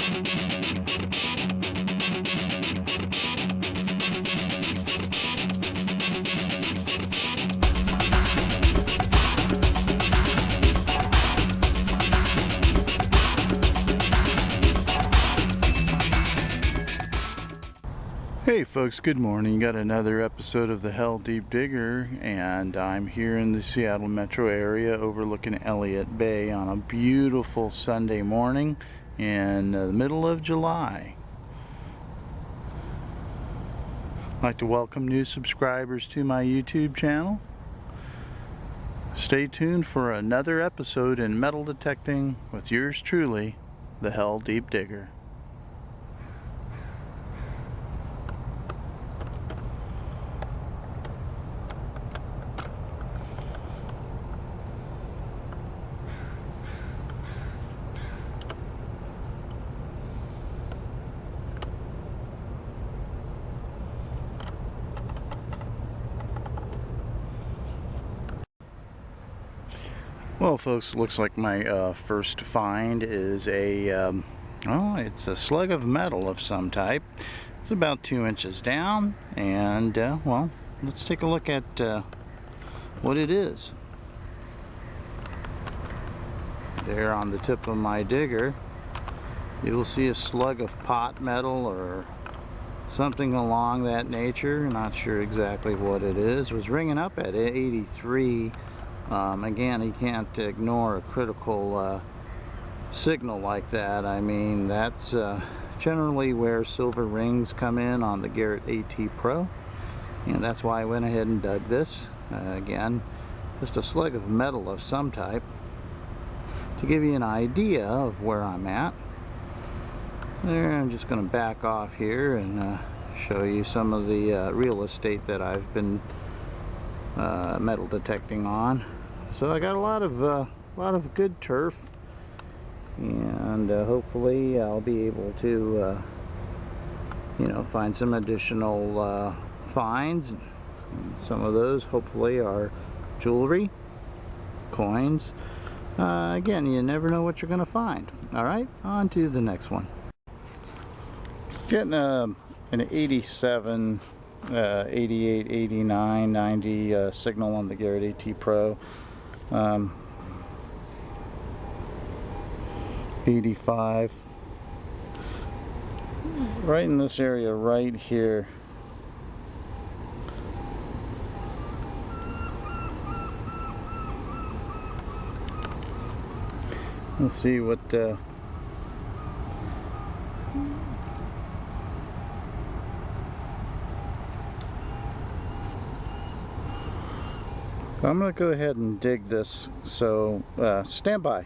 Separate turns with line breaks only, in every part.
Hey folks, good morning. Got another episode of the Hell Deep Digger, and I'm here in the Seattle metro area overlooking Elliott Bay on a beautiful Sunday morning in the middle of July. I'd like to welcome new subscribers to my YouTube channel. Stay tuned for another episode in metal detecting with yours truly, the Hell Deep Digger. Well, folks, looks like my first find is it's a slug of metal of some type. It's about 2 inches down, and well, let's take a look at what it is. There on the tip of my digger, you will see a slug of pot metal or something along that nature. Not sure exactly what it is. It was ringing up at 83. Again, you can't ignore a critical signal like that. I mean, that's generally where silver rings come in on the Garrett AT Pro, and that's why I went ahead and dug this. Again, just a slug of metal of some type to give you an idea of where I'm at. There, I'm just going to back off here and show you some of the real estate that I've been metal detecting on. So I got a lot of good turf, and hopefully I'll be able to find some additional finds. Some of those hopefully are jewelry, coins. Again, you never know what you're going to find. All right, on to the next one. Getting an 87, 88, 89, 90 signal on the Garrett AT Pro. 85. Right in this area right here. Let's see what I'm going to go ahead and dig this, so stand by.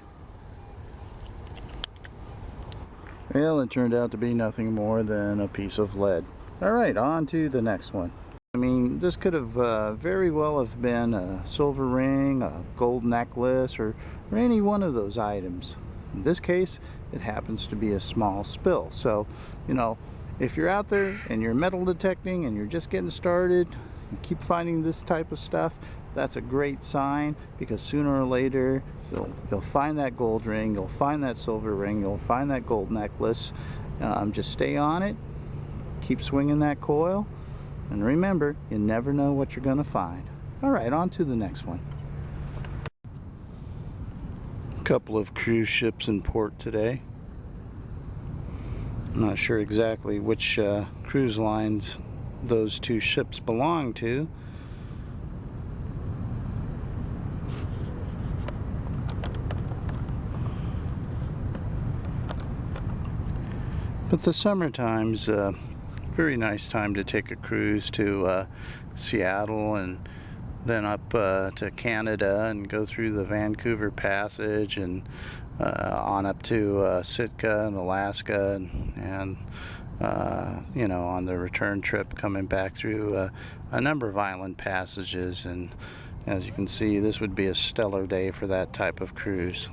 Well, it turned out to be nothing more than a piece of lead. Alright, on to the next one. I mean, this could have very well have been a silver ring, a gold necklace, or any one of those items. In this case, it happens to be a small spill. So, if you're out there and you're metal detecting and you're just getting started, you keep finding this type of stuff, that's a great sign, because sooner or later you'll find that gold ring, you'll find that silver ring, you'll find that gold necklace. Just stay on it, keep swinging that coil, and remember, you never know what you're going to find. Alright, on to the next one. A couple of cruise ships in port today. I'm not sure exactly which cruise lines those two ships belong to. But the summertime's a very nice time to take a cruise to Seattle and then up to Canada and go through the Vancouver Passage and on up to Sitka and Alaska and on the return trip coming back through a number of island passages. And as you can see, this would be a stellar day for that type of cruise.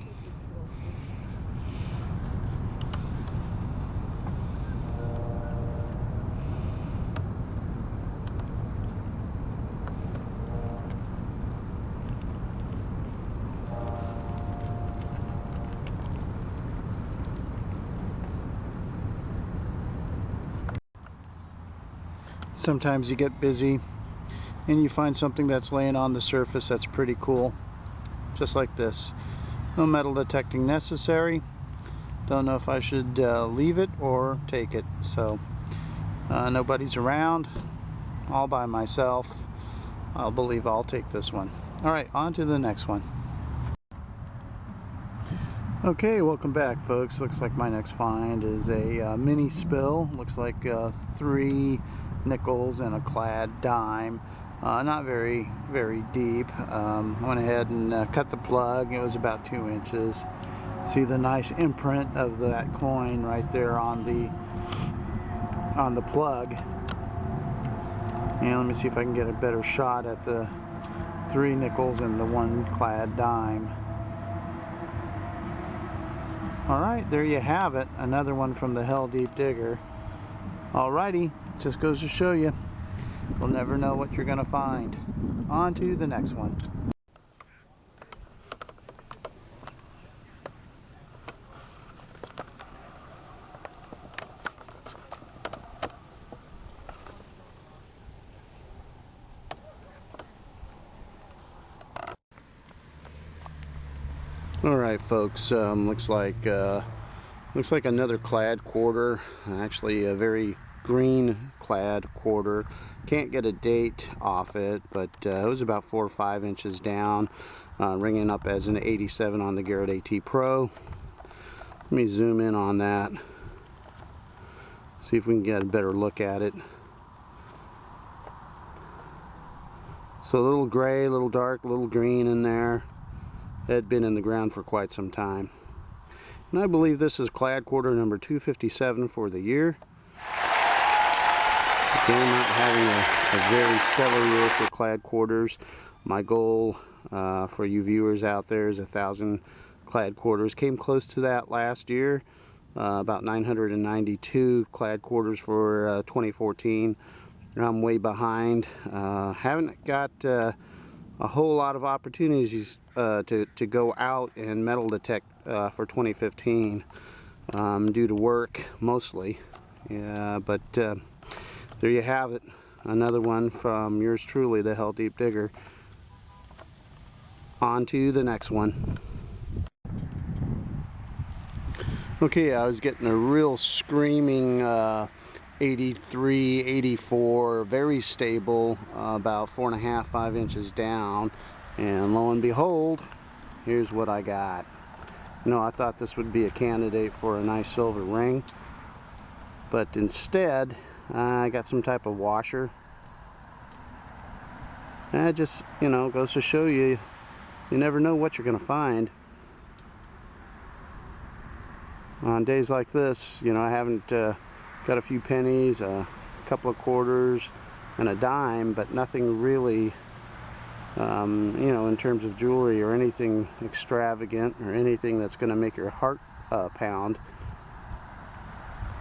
sometimes you get busy and you find something that's laying on the surface that's pretty cool, just like this. No metal detecting necessary. Don't know if I should leave it or take it. So nobody's around, all by myself. I believe I'll take this one. Alright, on to the next one. Okay, welcome back, folks. Looks like my next find is a mini spill. Looks like 3 nickels and a clad dime. Not very deep. Went ahead and cut the plug. It was about 2 inches. See the nice imprint of that coin right there on the plug. And let me see if I can get a better shot at the 3 nickels and the 1 clad dime. Alright, there you have it. Another one from the Hell Deep Digger. Alrighty, just goes to show you, you'll never know what you're gonna find. On to the next one. Alright, folks, looks like another clad quarter, actually a very green clad quarter. Can't get a date off it, but it was about 4 or 5 inches down, ringing up as an 87 on the Garrett AT Pro. Let me zoom in on that, see if we can get a better look at it. So a little gray, a little dark, a little green in there. Had been in the ground for quite some time. And I believe this is clad quarter number 257 for the year. Again, not having a very stellar year for clad quarters. My goal for you viewers out there is 1,000 clad quarters. Came close to that last year. About 992 clad quarters for 2014. I'm way behind. Haven't got a whole lot of opportunities to go out and metal detect for 2015 due to work mostly. Yeah, but there you have it, another one from yours truly, the Hell Deep Digger. On to the next one. Okay, I was getting a real screaming 83, 84, very stable, about 4.5, 5 inches down, and lo and behold, here's what I got. I thought this would be a candidate for a nice silver ring, but instead I got some type of washer. And it just, goes to show you, you never know what you're going to find. On days like this, I haven't got a few pennies, a couple of quarters, and a dime, but nothing really, in terms of jewelry or anything extravagant or anything that's going to make your heart pound.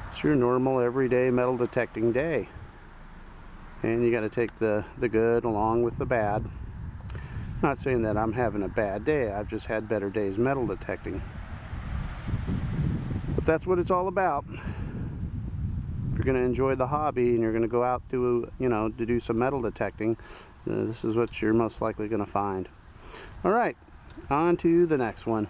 It's your normal, everyday metal detecting day. And you got to take the good along with the bad. Not saying that I'm having a bad day, I've just had better days metal detecting. But that's what it's all about. If you're going to enjoy the hobby and you're going to go out to do some metal detecting, this is what you're most likely going to find. Alright, on to the next one.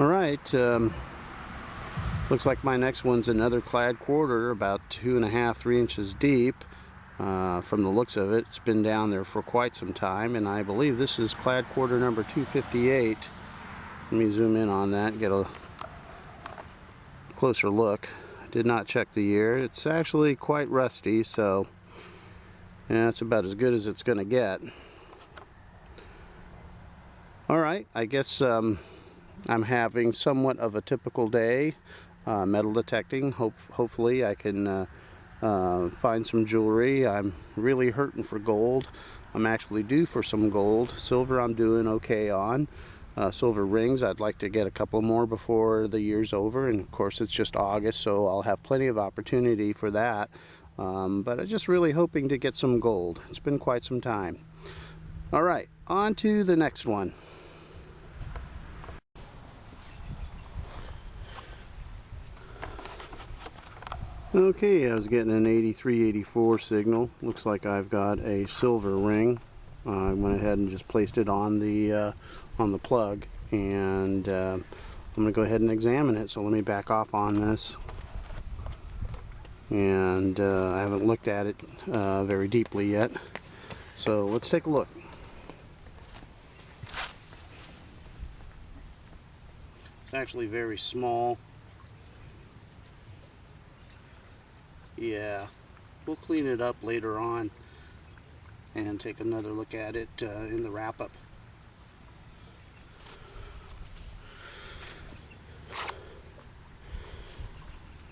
Alright, looks like my next one's another clad quarter, about 2.5, 3 inches deep. From the looks of it, it's been down there for quite some time, and I believe this is clad quarter number 258. Let me zoom in on that and get a closer look. I did not check the year. It's actually quite rusty, so yeah, that's about as good as it's going to get. Alright, I guess I'm having somewhat of a typical day metal detecting. Hopefully I can find some jewelry. I'm really hurting for gold. I'm actually due for some gold. Silver I'm doing okay on. Silver rings, I'd like to get a couple more before the year's over, and of course it's just August, so I'll have plenty of opportunity for that. But I'm just really hoping to get some gold. It's been quite some time. Alright, on to the next one. Okay, I was getting an 8384 signal. Looks like I've got a silver ring. I went ahead and just placed it on the plug, and I'm going to go ahead and examine it. So let me back off on this. And I haven't looked at it very deeply yet. So let's take a look. It's actually very small. Yeah, we'll clean it up later on and take another look at it in the wrap-up.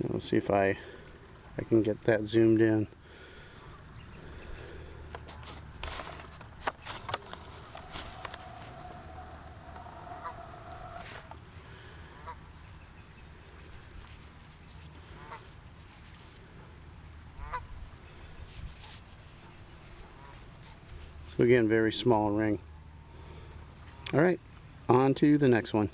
Let's see if I can get that zoomed in. So again, very small ring. All right, on to the next one.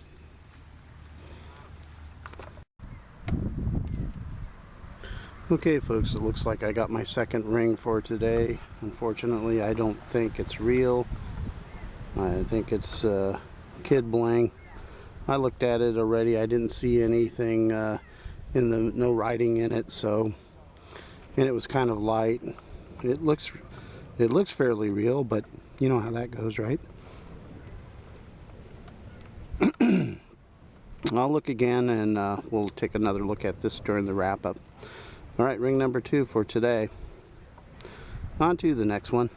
Okay folks, it looks like I got my second ring for today. Unfortunately, I don't think it's real. I think it's kid bling. I looked at it already. I didn't see anything in the no writing in it, so, and it was kind of light. It looks fairly real, but you know how that goes, right? I'll look again, and we'll take another look at this during the wrap-up. All right, ring number 2 for today. On to the next one.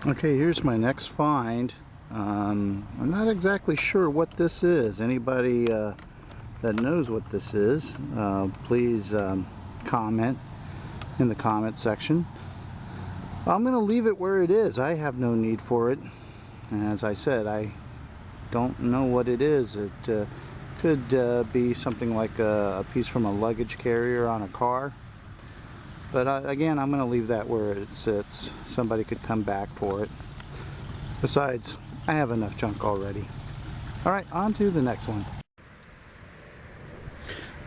Okay, here's my next find. I'm not exactly sure what this is. Anybody that knows what this is, please comment in the comment section. I'm going to leave it where it is. I have no need for it. As I said, I don't know what it is. It could be something like a piece from a luggage carrier on a car. But again, I'm going to leave that where it sits. Somebody could come back for it. Besides, I have enough junk already. Alright, on to the next one.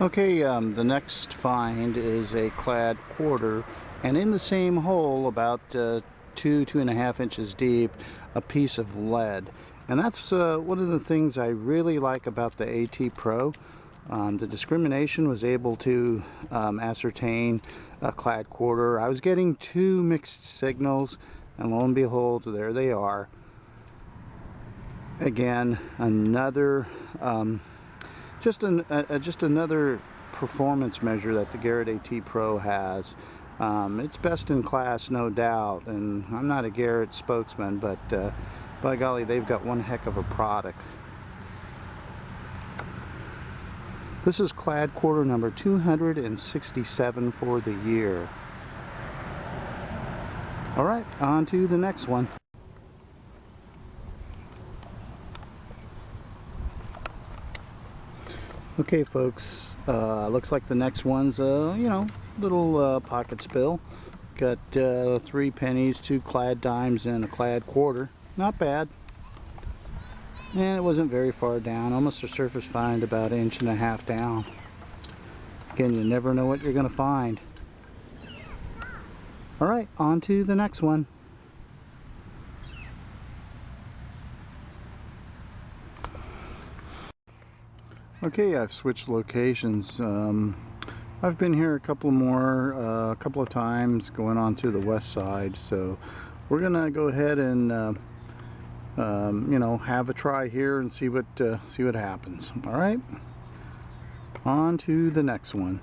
Okay, the next find is a clad quarter, and in the same hole, about 2.5 inches deep, a piece of lead. And that's one of the things I really like about the AT Pro. The discrimination was able to ascertain a clad quarter. I was getting 2 mixed signals, and lo and behold, there they are. Again, another just another performance measure that the Garrett AT Pro has. It's best in class, no doubt, and I'm not a Garrett spokesman, but by golly, they've got one heck of a product. This is clad quarter number 267 for the year. All right, on to the next one. Okay folks, looks like the next one's you know, little pocket spill. Got 3 pennies, 2 clad dimes, and a clad quarter. Not bad. And it wasn't very far down, almost a surface find, about 1.5 inches down. Again, you never know what you're going to find. Alright, on to the next one. Okay, I've switched locations. I've been here a couple of times, going on to the west side, so we're gonna go ahead and you know, have a try here and see what happens. All right, on to the next one.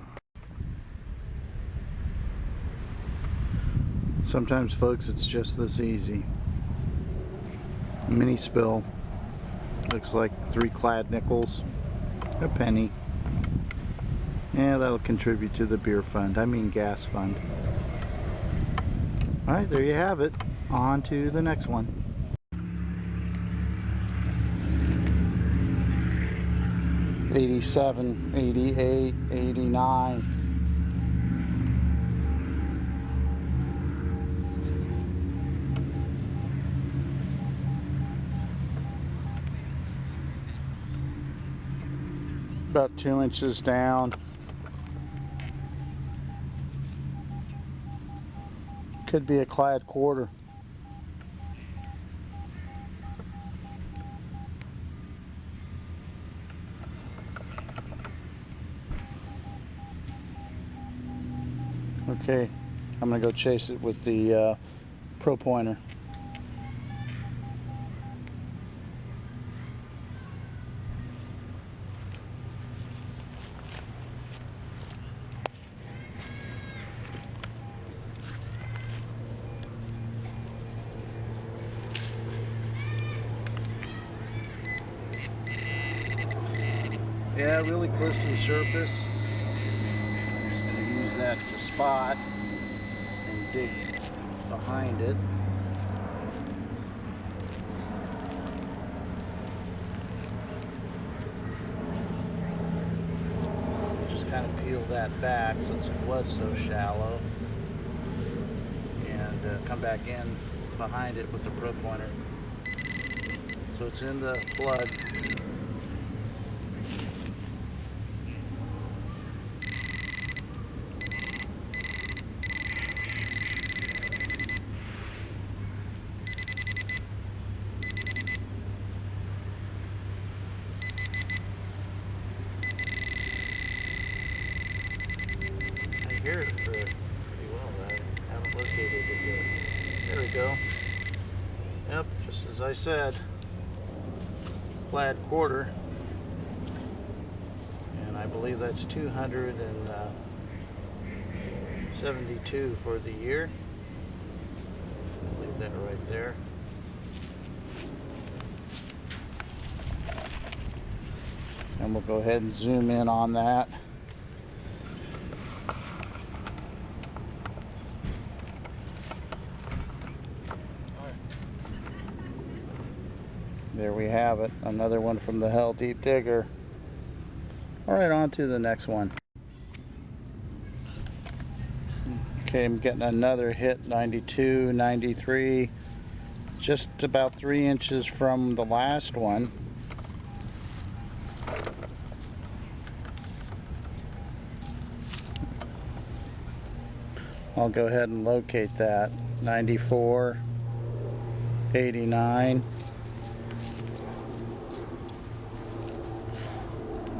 Sometimes, folks, it's just this easy. Mini spill. Looks like 3 clad nickels. A penny. Yeah, that'll contribute to the beer fund. I mean gas fund. Alright, there you have it. On to the next one. $87, $88, $89. about 2 inches down. Could be a clad quarter. Okay, I'm gonna go chase it with the Pro Pointer. Yeah, really close to the surface. I'm just gonna use that to spot and dig behind it. Just kind of peel that back since it was so shallow, and come back in behind it with the Pro Pointer. So it's in the plug. I hear it pretty well, but I haven't located it yet. There we go. Yep, just as I said, plaid quarter, and I believe that's 272 for the year. Leave that right there. And we'll go ahead and zoom in on that. There we have it, another one from the Hell Deep Digger. Alright, on to the next one. Okay, I'm getting another hit, 92, 93, just about 3 inches from the last one. I'll go ahead and locate that. 94, 89.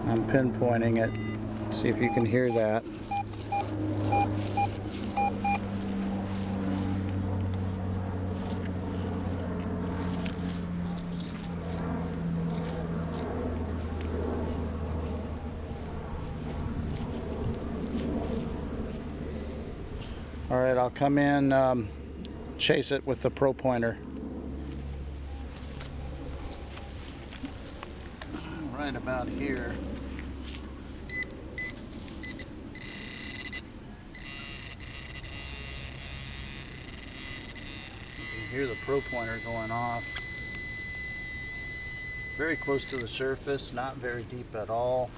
I'm pinpointing it. See if you can hear that. All right, I'll come in, chase it with the Pro Pointer. Right about here. You can hear the Pro Pointer going off. Very close to the surface, not very deep at all.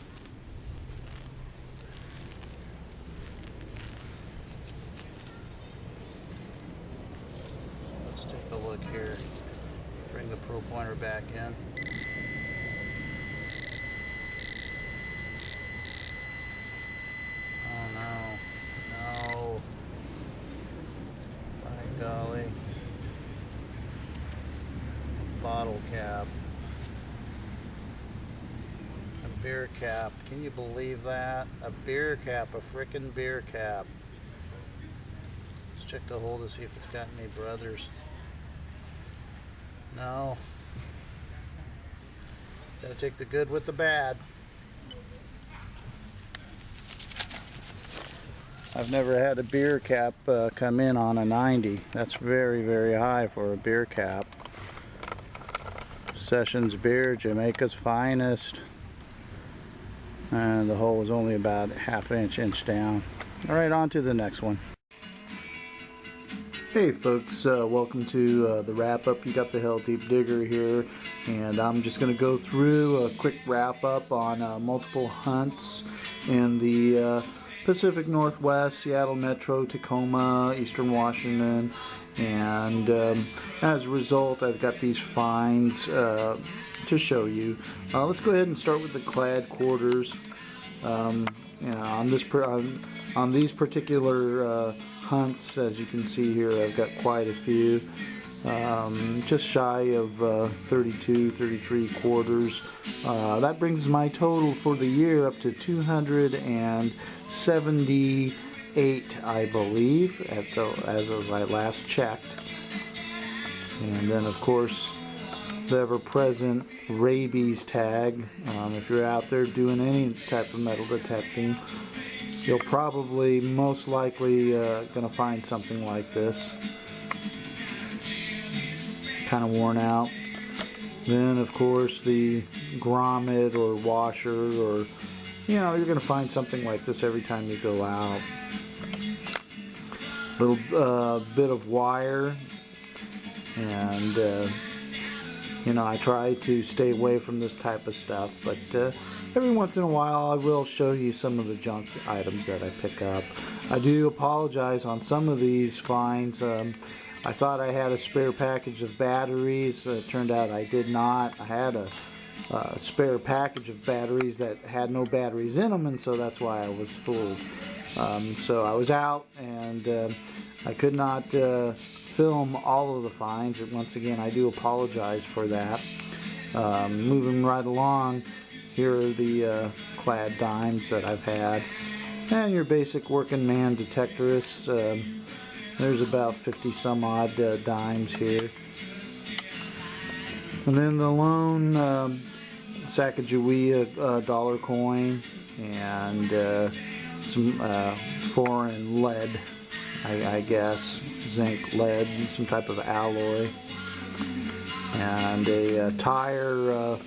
Let's take a look here. Bring the Pro Pointer back in. Oh no, no. My golly. Bottle cap. A beer cap. Can you believe that? A beer cap, a frickin' beer cap. Let's check the hole to see if it's got any brothers. No. Gotta take the good with the bad. I've never had a beer cap come in on a 90. That's very, very high for a beer cap. Sessions beer, Jamaica's finest. And the hole was only about ½ inch down. Alright, on to the next one. Hey folks, welcome to the wrap up. You got the Hell Deep Digger here, and I'm just going to go through a quick wrap up on multiple hunts in the Pacific Northwest, Seattle Metro, Tacoma, Eastern Washington, and as a result I've got these finds to show you. Let's go ahead and start with the clad quarters. You know, on these particular hunts, as you can see here, I've got quite a few. Just shy of 32, 33 quarters. That brings my total for the year up to 278, I believe, as of I last checked. And then, of course, the ever-present rabies tag. If you're out there doing any type of metal detecting, you'll probably most likely going to find something like this. Kind of worn out. Then, of course, the grommet or washer, or you're going to find something like this every time you go out. Little bit of wire, and I try to stay away from this type of stuff, but every once in a while I will show you some of the junk items that I pick up. I do apologize on some of these finds. I thought I had a spare package of batteries. It turned out I did not. I had a spare package of batteries that had no batteries in them, and so that's why I was fooled. So I was out, and I could not film all of the finds. Once again, I do apologize for that. Moving right along, here are the clad dimes that I've had. And your basic working man detectorists. There's about 50 some odd dimes here. And then the lone Sacagawea dollar coin, and some foreign lead, I guess, zinc lead, some type of alloy, and a tire.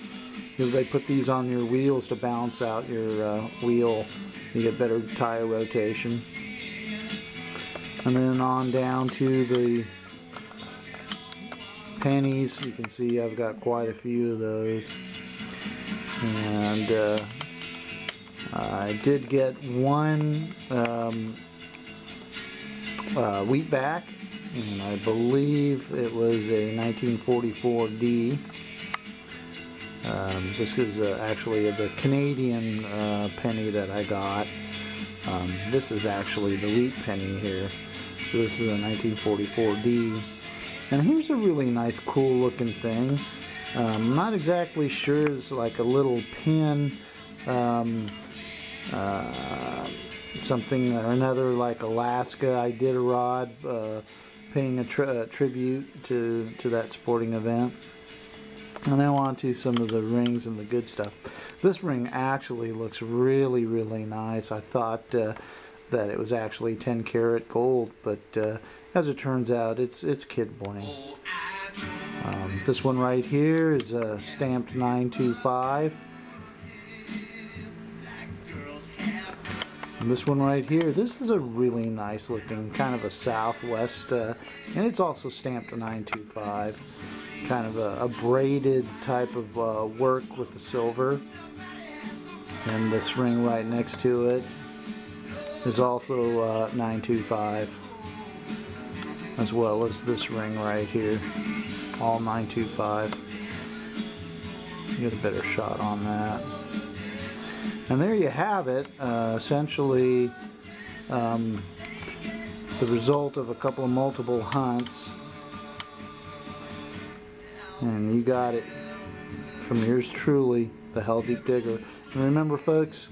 They put these on your wheels to balance out your wheel. You get better tire rotation. And then on down to the pennies. You can see I've got quite a few of those. And I did get one wheatback, and I believe it was a 1944D. This is actually the Canadian penny that I got. This is actually the wheat penny here. So this is a 1944D. And here's a really nice, cool looking thing. I'm not exactly sure. It's like a little pin, something or another, like Alaska Iditarod, paying a tribute to that sporting event. And now on to some of the rings and the good stuff. This ring actually looks really, really nice. I thought that it was actually 10 karat gold, but as it turns out, it's kid bling. This one right here is stamped 925. And this one right here, this is a really nice looking, kind of a Southwest, and it's also stamped 925. Kind of a braided type of work with the silver. And this ring right next to it is also 925, as well as this ring right here, all 925. Get a better shot on that. And there you have it, essentially the result of a couple of multiple hunts. And you got it from yours truly, the Hell Deep Digger. And remember, folks,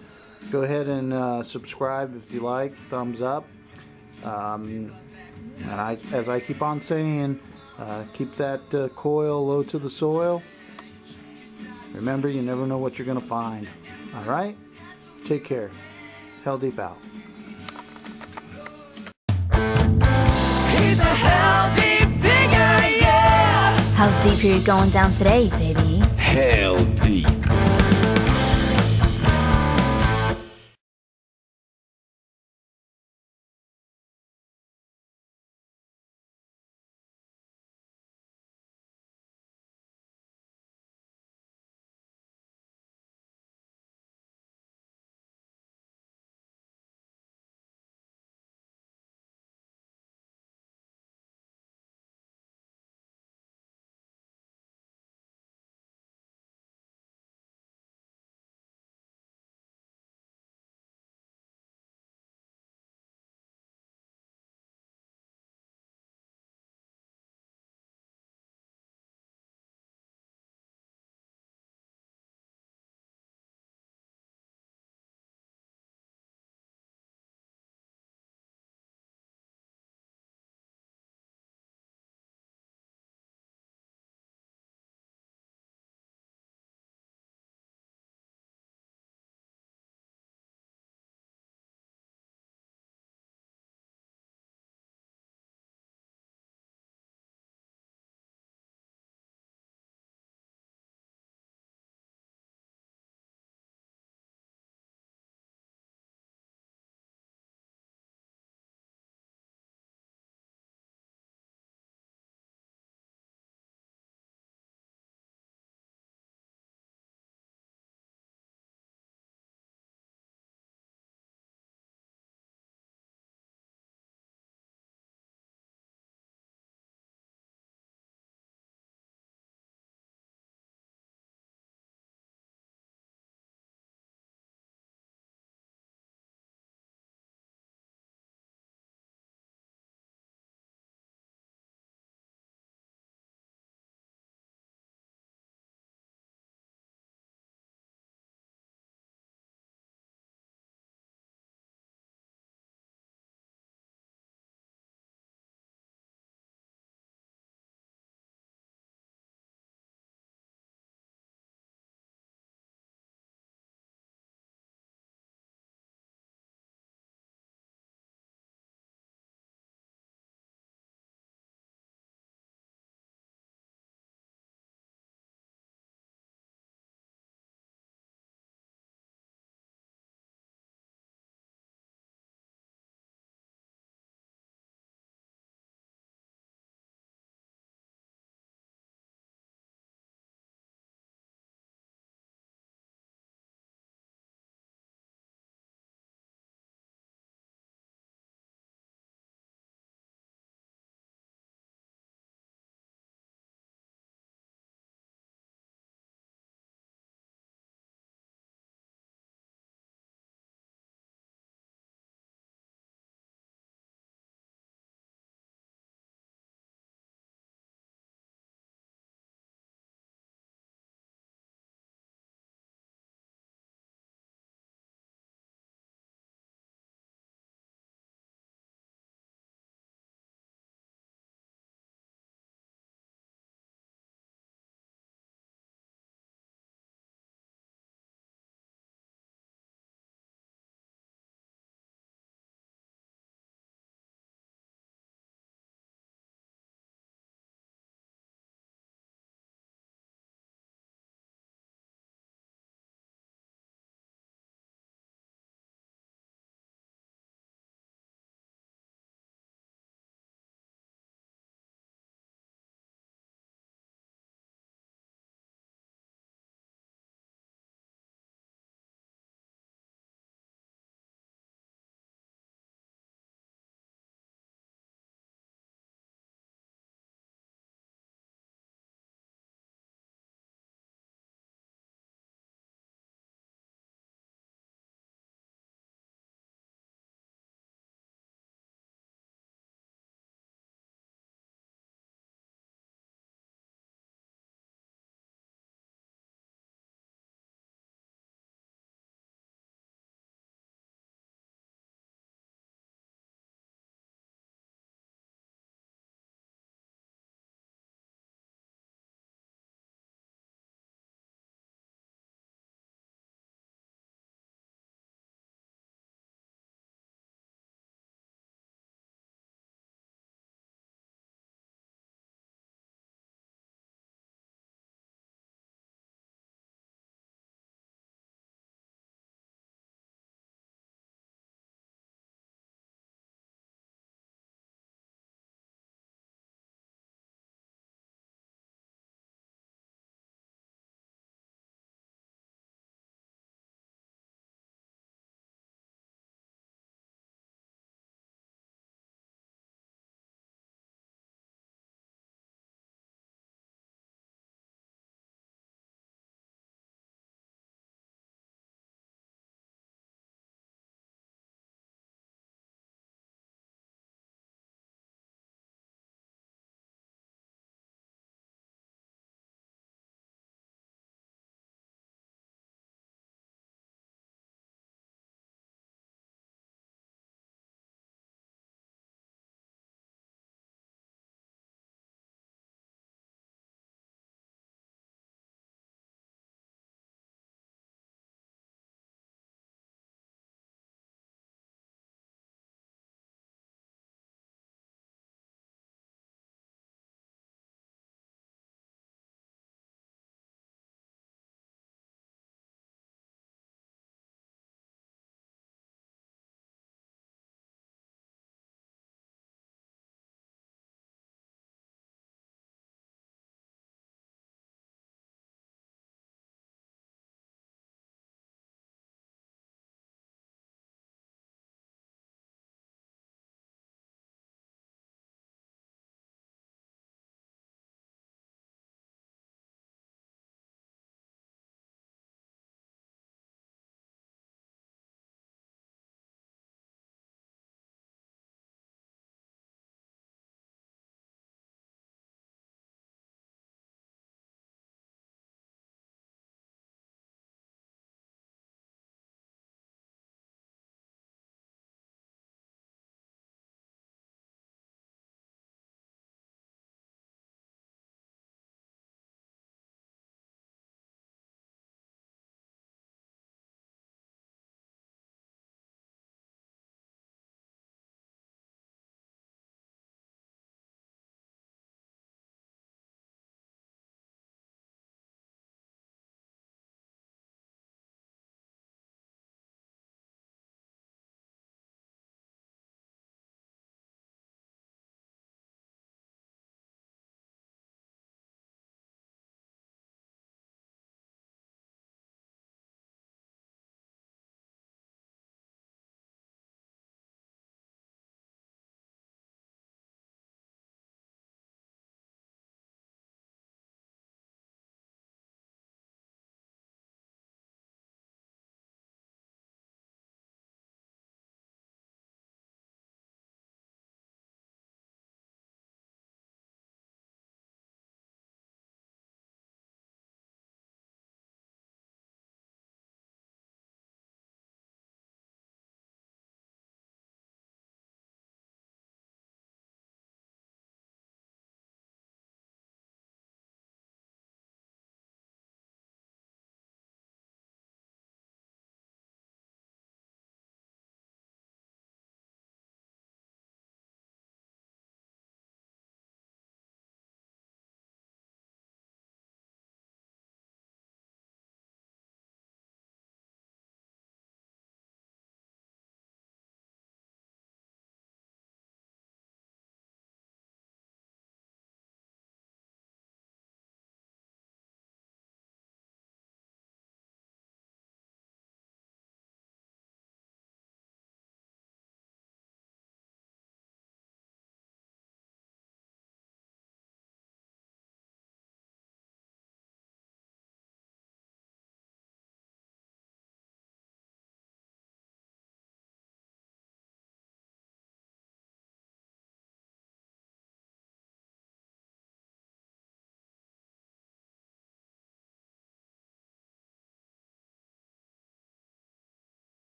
go ahead and subscribe if you like, thumbs up. And as I keep on saying, keep that coil low to the soil. Remember, you never know what you're going to find. All right? Take care. Hell Deep out.
He's a Hell Deep Digger, yeah!
How deep are you going down today, baby?
Hell Deep.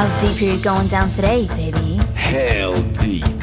How deep are you going down today, baby?
Hell deep.